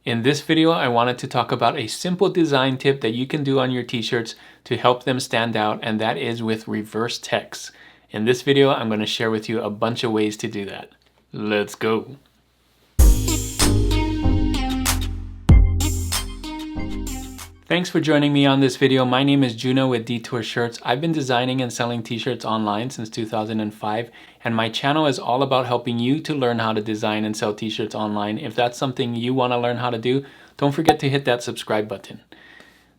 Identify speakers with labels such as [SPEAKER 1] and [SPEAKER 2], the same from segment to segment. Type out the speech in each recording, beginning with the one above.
[SPEAKER 1] In this video, I wanted to talk about a simple design tip that you can do on your t-shirts to help them stand out, and that is with reverse text. In this video, I'm going to share with you a bunch of ways to do that. Let's go. Thanks for joining me on this video. My name is Juno with Detour Shirts. I've been designing and selling t-shirts online since 2005, and my channel is all about helping you to learn how to design and sell t-shirts online. If that's something you want to learn how to do, don't forget to hit that subscribe button.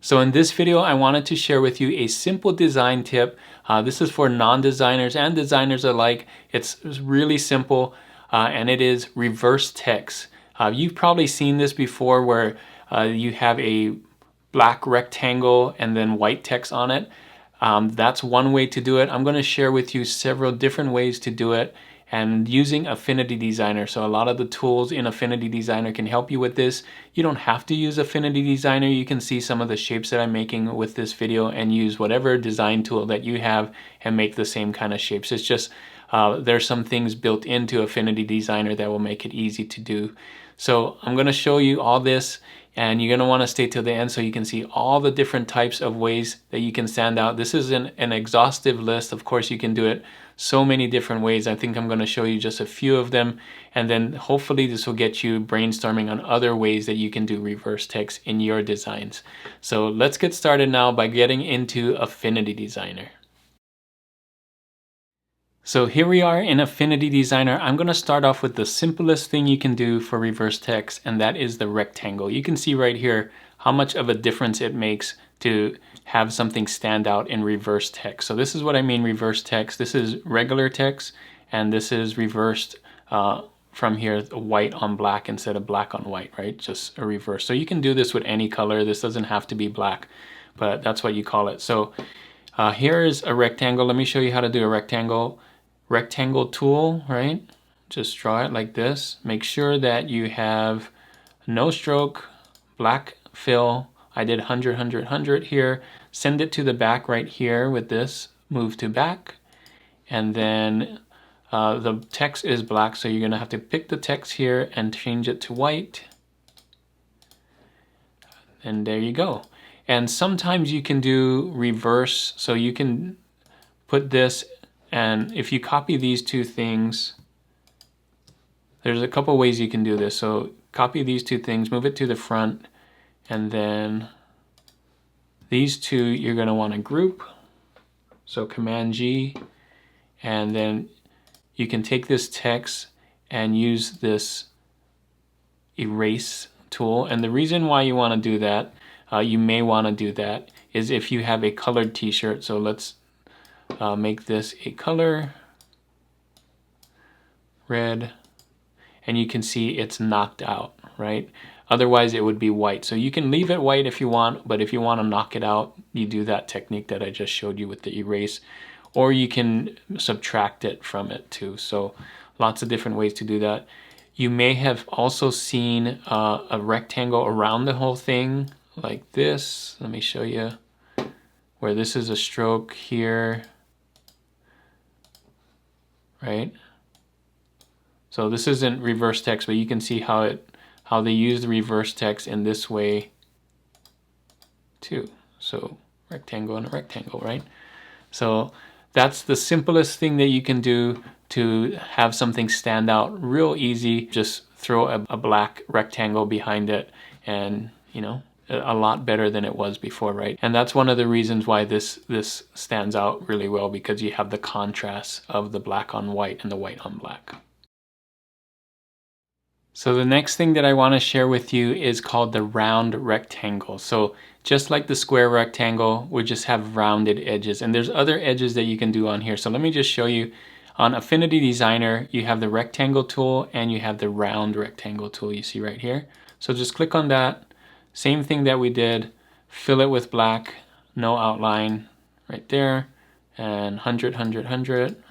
[SPEAKER 1] So in this video, I wanted to share with you a simple design tip. This is for non-designers and designers alike. It's really simple, and it is reverse text. You've probably seen this before where you have a black rectangle and then white text on it. That's one way to do it. I'm going to share with you several different ways to do it and using Affinity Designer. So a lot of the tools in Affinity Designer can help you with this. You don't have to use Affinity Designer. You can see some of the shapes that I'm making with this video and use whatever design tool that you have and make the same kind of shapes. It's just there's some things built into Affinity Designer that will make it easy to do. So I'm going to show you all this, and you're going to want to stay till the end so you can see all the different types of ways that you can stand out. This is an exhaustive list. Of course, you can do it so many different ways. I think I'm going to show you just a few of them, and then hopefully this will get you brainstorming on other ways that you can do reverse text in your designs. So let's get started now by getting into Affinity Designer. So here we are in Affinity Designer. I'm going to start off with the simplest thing you can do for reverse text, and that is the rectangle. You can see right here how much of a difference it makes to have something stand out in reverse text. So this is what I mean reverse text. This is regular text, and this is reversed from here, white on black instead of black on white, right? Just a reverse. So you can do this with any color. This doesn't have to be black, but that's what you call it. So here is a rectangle. Let me show you how to do a rectangle. Rectangle tool, right? Just draw it like this. Make sure that you have no stroke, black fill. I did 100, 100, 100 here. Send it to the back right here with this. Move to back. And then the text is black, so you're going to have to pick the text here and change it to white. And there you go. And sometimes you can do reverse, so you can put this. And if you copy these two things, there's a couple ways you can do this. So copy these two things, move it to the front, and then these two you're going to want to group. So Command G, and then you can take this text and use this erase tool. And the reason why you want to do that, you may want to do that, is if you have a colored t-shirt. So let's make this a color red, and you can see it's knocked out, right? Otherwise it would be white. So you can leave it white if you want, but if you want to knock it out, you do that technique that I just showed you with the erase, or you can subtract it from it too. So lots of different ways to do that. You may have also seen a rectangle around the whole thing like this. Let me show you where this is a stroke here. Right? So this isn't reverse text, but you can see how they use the reverse text in this way too. So rectangle and a rectangle, right? So that's the simplest thing that you can do to have something stand out real easy. Just throw a black rectangle behind it, and you know, a lot better than it was before, right? And that's one of the reasons why this stands out really well, because you have the contrast of the black on white and the white on black. So the next thing that I want to share with you is called the round rectangle. So just like the square rectangle, we just have rounded edges, and there's other edges that you can do on here. So let me just show you. On Affinity Designer, you have the rectangle tool and you have the round rectangle tool you see right here. So just click on that. Same thing that we did, fill it with black, no outline right there, and 100, 100, 100.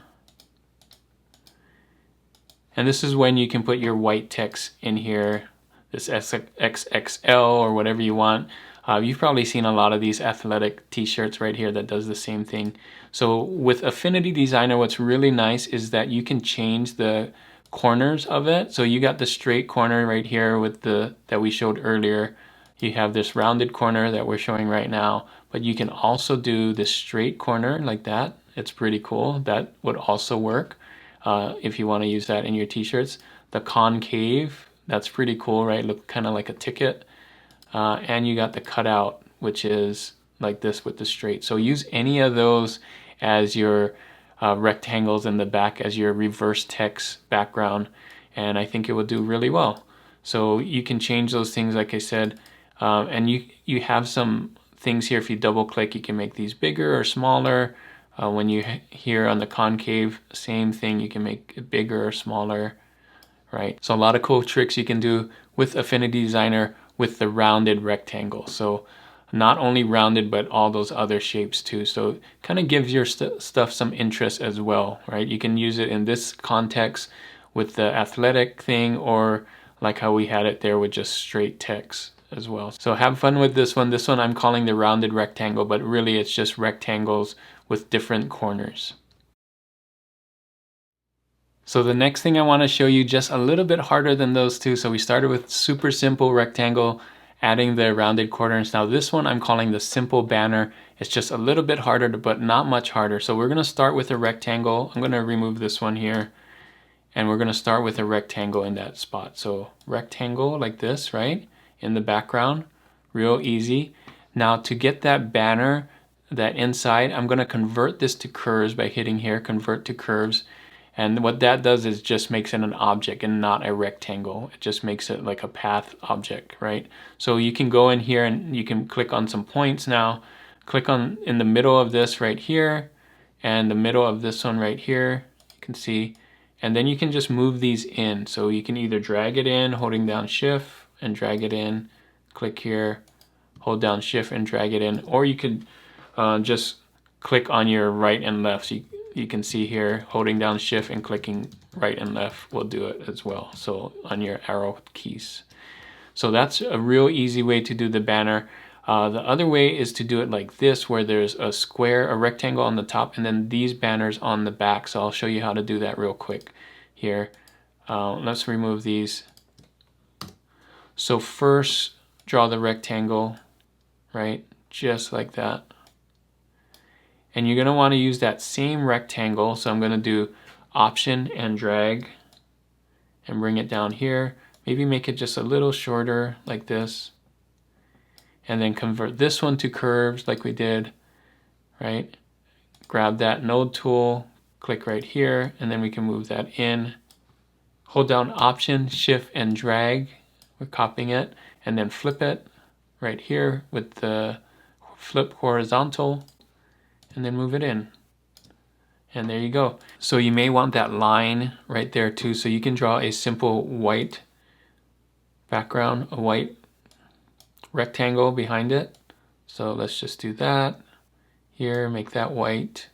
[SPEAKER 1] And this is when you can put your white text in here, this XXL or whatever you want. You've probably seen a lot of these athletic t-shirts right here that does the same thing. So with Affinity Designer, what's really nice is that you can change the corners of it. So you got the straight corner right here with the that we showed earlier. You have this rounded corner that we're showing right now, but you can also do this straight corner like that. It's pretty cool. That would also work if you want to use that in your t-shirts. The concave, that's pretty cool, right? Look kind of like a ticket. And you got the cutout, which is like this with the straight. So use any of those as your rectangles in the back as your reverse text background, and I think it will do really well. So you can change those things, like I said, and you have some things here. If you double click, you can make these bigger or smaller. When you here on the concave, same thing, you can make it bigger or smaller, right? So a lot of cool tricks you can do with Affinity Designer with the rounded rectangle. So not only rounded, but all those other shapes too. So it kind of gives your stuff some interest as well, right? You can use it in this context with the athletic thing, or like how we had it there with just straight text as well. So have fun with this one. This one I'm calling the rounded rectangle, but really it's just rectangles with different corners. So the next thing I want to show you, just a little bit harder than those two. So we started with super simple rectangle, adding the rounded corners. Now this one I'm calling the simple banner. It's just a little bit harder, but not much harder. So we're going to start with a rectangle. I'm going to remove this one here, and we're going to start with a rectangle in that spot. So rectangle like this, right? In the background, real easy. Now to get that banner, that inside, I'm going to convert this to curves by hitting here, convert to curves. And what that does is just makes it an object and not a rectangle. It just makes it like a path object, right? So you can go in here and you can click on some points now. Click on in the middle of this right here and the middle of this one right here. You can see. And then you can just move these in. So you can either drag it in, holding down Shift and drag it in. Click here, hold down Shift and drag it in. Or you could just click on your right and left. So you can see here, holding down Shift and clicking right and left will do it as well. So on your arrow keys. So that's a real easy way to do the banner. The other way is to do it like this, where there's a square, a rectangle on the top, and then these banners on the back. So I'll show you how to do that real quick here. Let's remove these. So first, draw the rectangle, right? Just like that. And you're going to want to use that same rectangle. So I'm going to do Option and drag and bring it down here. Maybe make it just a little shorter like this. And then convert this one to curves like we did, right? Grab that node tool, click right here, and then we can move that in. Hold down Option, Shift, and drag. We're copying it. And then flip it right here with the flip horizontal. And then move it in. And there you go. So you may want that line right there too. So you can draw a simple white background, a white rectangle behind it. So let's just do that. Here, make that white.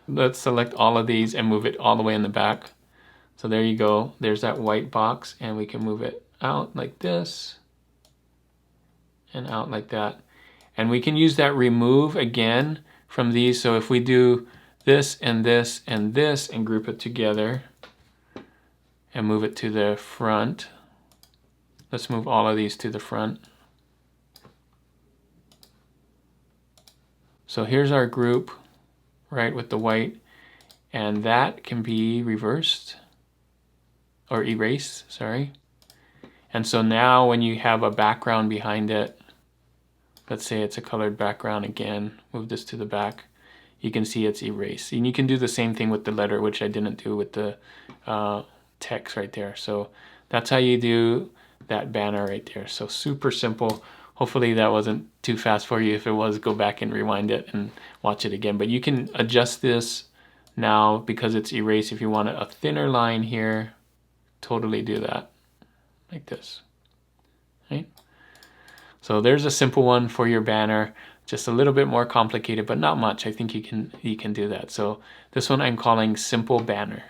[SPEAKER 1] Let's select all of these and move it all the way in the back. So there you go. There's that white box, and we can move it out like this and out like that. And we can use that remove again from these. So if we do this and this and this and group it together and move it to the front. Let's move all of these to the front. So here's our group, right, with the white. And that can be reversed or erased, sorry. And so now when you have a background behind it, let's say it's a colored background again, move this to the back, you can see it's erased. And you can do the same thing with the letter, which I didn't do with the text right there. So that's how you do that banner right there. So super simple. Hopefully that wasn't too fast for you. If it was, go back and rewind it and watch it again. But you can adjust this now because it's erased. If you want a thinner line here, totally do that like this, right? So there's a simple one for your banner, just a little bit more complicated, but not much. I think you can do that. So this one I'm calling simple banner.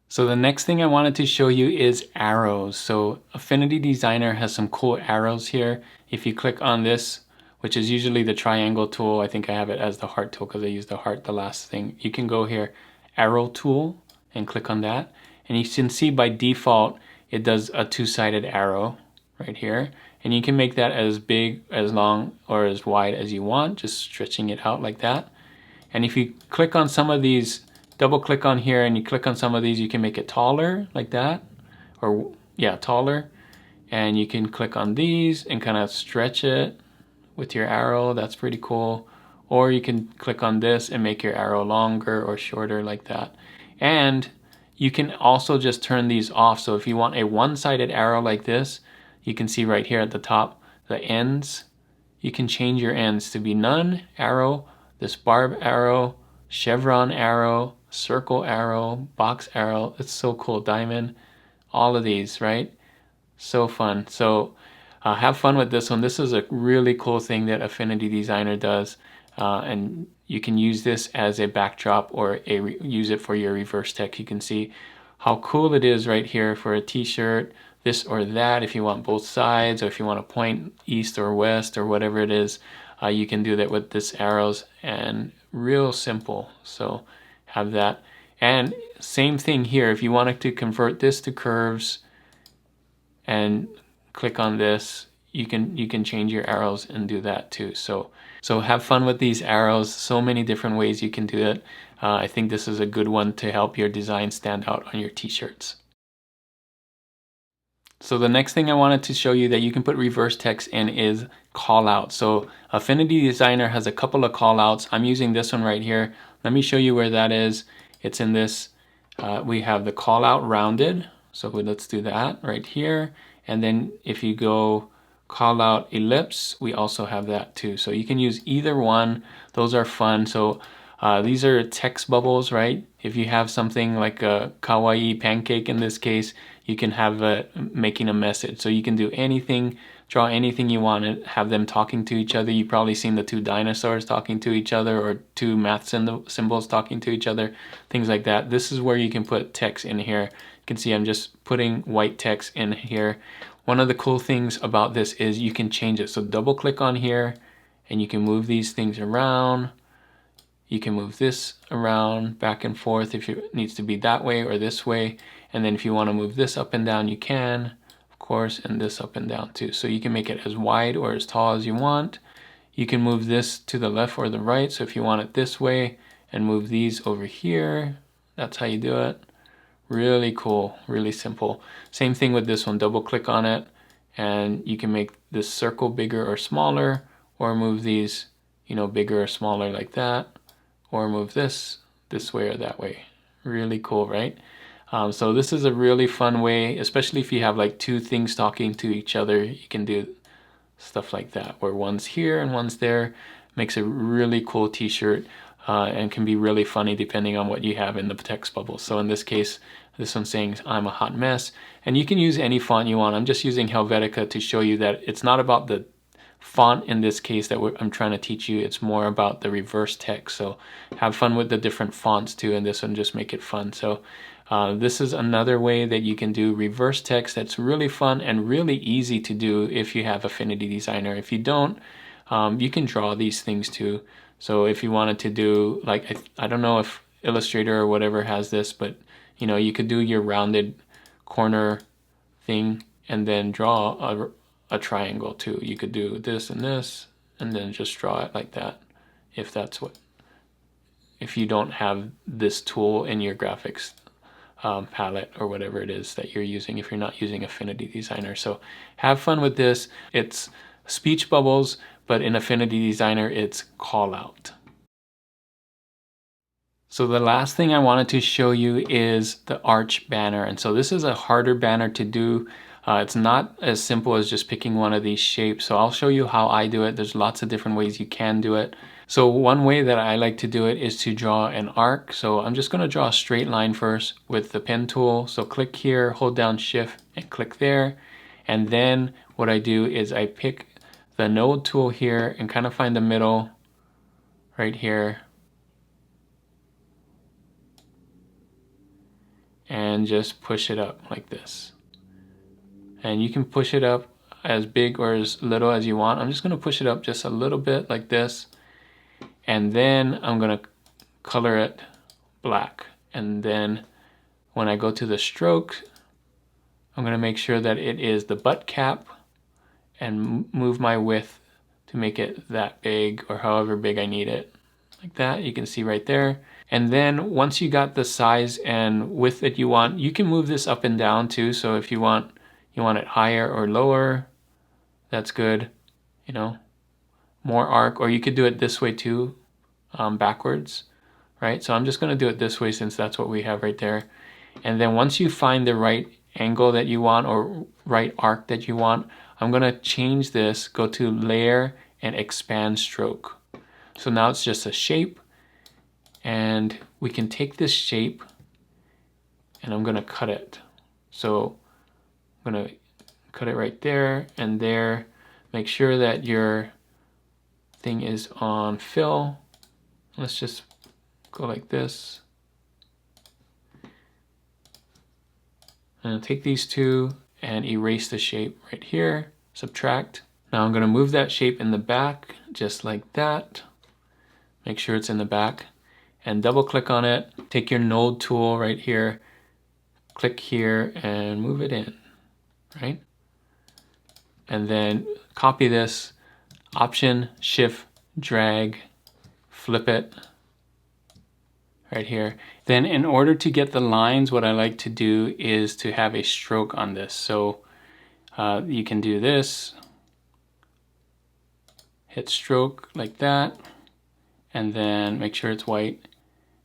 [SPEAKER 1] So the next thing I wanted to show you is arrows. So Affinity Designer has some cool arrows here. If you click on this which is usually the triangle tool. I think I have it as the heart tool because I used the heart the last thing. You can go here, arrow tool, and click on that. And you can see by default, it does a two-sided arrow right here. And you can make that as big, as long, or as wide as you want, just stretching it out like that. And if you click on some of these, double click on here and you click on some of these, you can make it taller like that, or yeah, taller. And you can click on these and kind of stretch it with your arrow. That's pretty cool. Or you can click on this and make your arrow longer or shorter like that. And you can also just turn these off. So if you want a one-sided arrow like this, you can see right here at the top, the ends. You can change your ends to be none, arrow, this barb arrow, chevron arrow, circle arrow, box arrow. It's so cool. Diamond, all of these, right? So fun. So have fun with this one. This is a really cool thing that Affinity Designer does. And you can use this as a backdrop or use it for your reverse text. You can see how cool it is right here for a t-shirt, this or that. If you want both sides, or if you want to point east or west or whatever it is, you can do that with this arrows, and real simple. So have that. And same thing here. If you wanted to convert this to curves and click on this, you can change your arrows and do that too. So have fun with these arrows. So many different ways you can do it. I think this is a good one to help your design stand out on your t-shirts. So the next thing I wanted to show you that you can put reverse text in is callouts. So Affinity Designer has a couple of callouts. I'm using this one right here. Let me show you where that is. It's in this. We have the callout rounded. So let's do that right here. And then if you go callout ellipse, we also have that too. So you can use either one. Those are fun. So these are text bubbles, right? If you have something like a kawaii pancake in this case, you can have it making a message. So you can do anything, draw anything you want, and have them talking to each other. You've probably seen the two dinosaurs talking to each other, or two math symbols talking to each other, things like that. This is where you can put text in here. You can see I'm just putting white text in here. One of the cool things about this is you can change it. So double click on here and you can move these things around. You can move this around back and forth if it needs to be that way or this way. And then if you want to move this up and down, you can, of course, and this up and down too. So you can make it as wide or as tall as you want. You can move this to the left or the right. So if you want it this way and move these over here, that's how you do it. Really cool, really simple. Same thing with this one. Double click on it and you can make this circle bigger or smaller, or move these, bigger or smaller like that, or move this way or that way. Really cool, right? So this is a really fun way, especially if you have like two things talking to each other. You can do stuff like that, where one's here and one's there. Makes a really cool t-shirt, and can be really funny depending on what you have in the text bubble. So in this case, this one's saying I'm a hot mess, and you can use any font you want. I'm just using Helvetica to show you that it's not about the font in this case that I'm trying to teach you. It's more about the reverse text. So have fun with the different fonts too, and this one just make it fun. So this is another way that you can do reverse text that's really fun and really easy to do if you have Affinity Designer. If you don't, you can draw these things too. So if you wanted to do, like, I don't know if Illustrator or whatever has this, but you could do your rounded corner thing and then draw a triangle too. You could do this and this and then just draw it like that, if you don't have this tool in your graphics palette or whatever it is that you're using, if you're not using Affinity Designer. So have fun with this. It's speech bubbles, but in Affinity Designer it's callout. So the last thing I wanted to show you is the arch banner. And so this is a harder banner to do. It's not as simple as just picking one of these shapes. So I'll show you how I do it. There's lots of different ways you can do it. So one way that I like to do it is to draw an arc. So I'm just going to draw a straight line first with the pen tool. So click here, hold down shift and click there. And then what I do is I pick the node tool here and kind of find the middle right here. And just push it up like this. And you can push it up as big or as little as you want. I'm just gonna push it up just a little bit like this, and then I'm gonna color it black. And then when I go to the stroke, I'm gonna make sure that it is the butt cap and move my width to make it that big or however big I need it. Like that, you can see right there. And then once you got the size and width that you want, you can move this up and down too. So if you want it higher or lower, that's good, you know, more arc, or you could do it this way too, backwards, right? So I'm just gonna do it this way since that's what we have right there. And then once you find the right angle that you want or right arc that you want, I'm gonna change this, go to layer and expand stroke. So now it's just a shape, and we can take this shape and I'm gonna cut it. So I'm gonna cut it right there and there. Make sure that your thing is on fill. Let's just go like this. And take these two and erase the shape right here, subtract. Now I'm gonna move that shape in the back just like that. Make sure it's in the back and double click on it. Take your node tool right here, click here and move it in, right? And then copy this, Option, Shift, drag, flip it right here. Then in order to get the lines, what I like to do is to have a stroke on this. So you can do this, hit stroke like that, and then make sure it's white,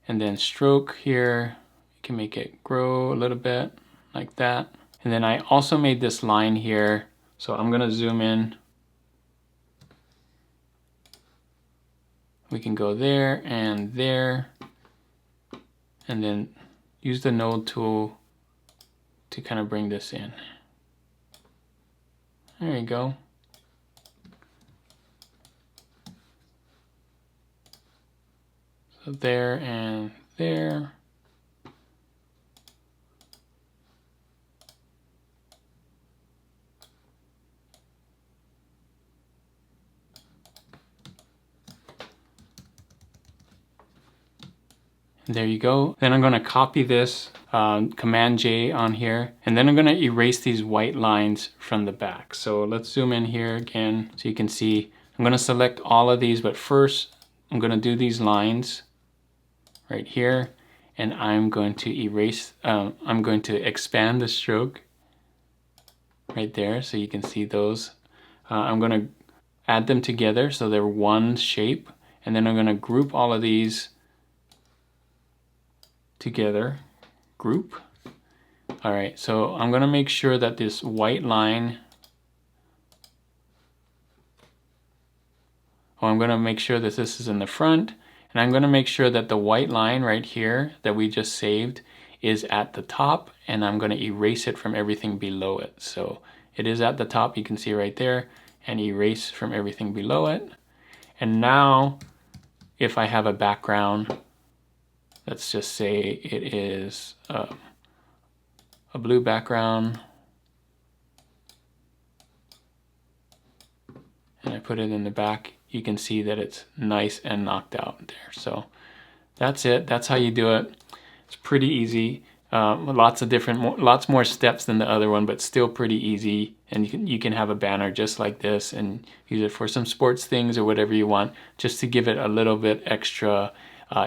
[SPEAKER 1] and then stroke here. You can make it grow a little bit like that. And then I also made this line here, so I'm gonna zoom in. We can go there and there, and then use the node tool to kind of bring this in. There you go. So there and there. And there you go. Then I'm going to copy this, Command J on here, and then I'm going to erase these white lines from the back. So let's zoom in here again so you can see. I'm going to select all of these, but first I'm going to do these lines right here, and I'm going to erase, I'm going to expand the stroke right there so you can see those. I'm going to add them together so they're one shape, and then I'm going to group all of these together, group. All right, so I'm going to make sure that this white line, I'm going to make sure that this is in the front, and I'm going to make sure that the white line right here that we just saved is at the top, and I'm going to erase it from everything below it. So it is at the top, you can see right there, and erase from everything below it. And now if I have a background, let's just say it is a blue background, and I put it in the back, you can see that it's nice and knocked out there. So that's it. That's how you do it. It's pretty easy. Lots more steps than the other one, but still pretty easy. And you can have a banner just like this and use it for some sports things or whatever you want, just to give it a little bit extra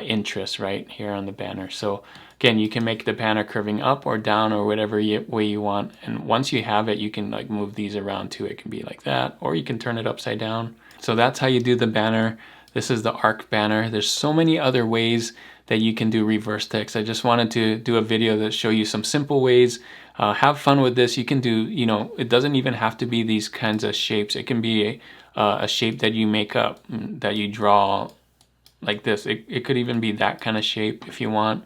[SPEAKER 1] interest right here on the banner. So again, you can make the banner curving up or down or whatever way you want. And once you have it, you can like move these around too. It can be like that, or you can turn it upside down. So that's how you do the banner. This is the arc banner. There's so many other ways that you can do reverse text. I just wanted to do a video that show you some simple ways. Have fun with this. You can do, you know, it doesn't even have to be these kinds of shapes. It can be a shape that you make up, that you draw like this. It could even be that kind of shape if you want,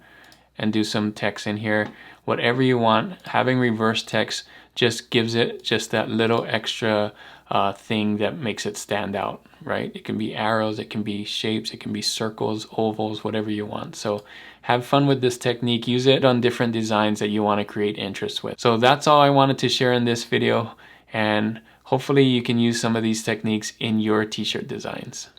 [SPEAKER 1] and do some text in here. Whatever you want. Having reverse text just gives it just that little extra thing that makes it stand out, right? It can be arrows, it can be shapes, it can be circles, ovals, whatever you want. So have fun with this technique. Use it on different designs that you want to create interest with. So that's all I wanted to share in this video, and Hopefully you can use some of these techniques in your t-shirt designs.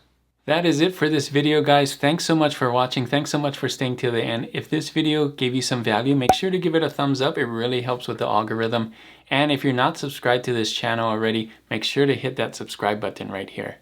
[SPEAKER 1] That is it for this video, guys. Thanks so much for watching. Thanks so much for staying till the end. If this video gave you some value, make sure to give it a thumbs up. It really helps with the algorithm. And if you're not subscribed to this channel already, make sure to hit that subscribe button right here.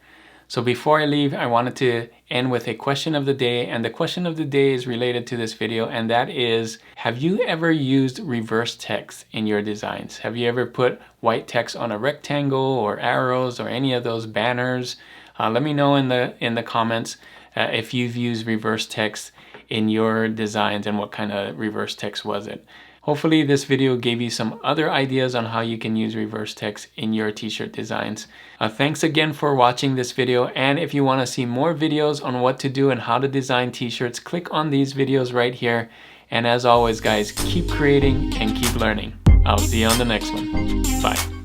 [SPEAKER 1] So before I leave, I wanted to end with a question of the day, and the question of the day is related to this video, and that is, have you ever used reverse text in your designs? Have you ever put white text on a rectangle or arrows or any of those banners? Let me know in the comments if you've used reverse text in your designs and what kind of reverse text was it. Hopefully this video gave you some other ideas on how you can use reverse text in your t-shirt designs. Thanks again for watching this video, and if you want to see more videos on what to do and how to design t-shirts, click on these videos right here. And as always, guys, keep creating and keep learning. I'll see you on the next one. Bye.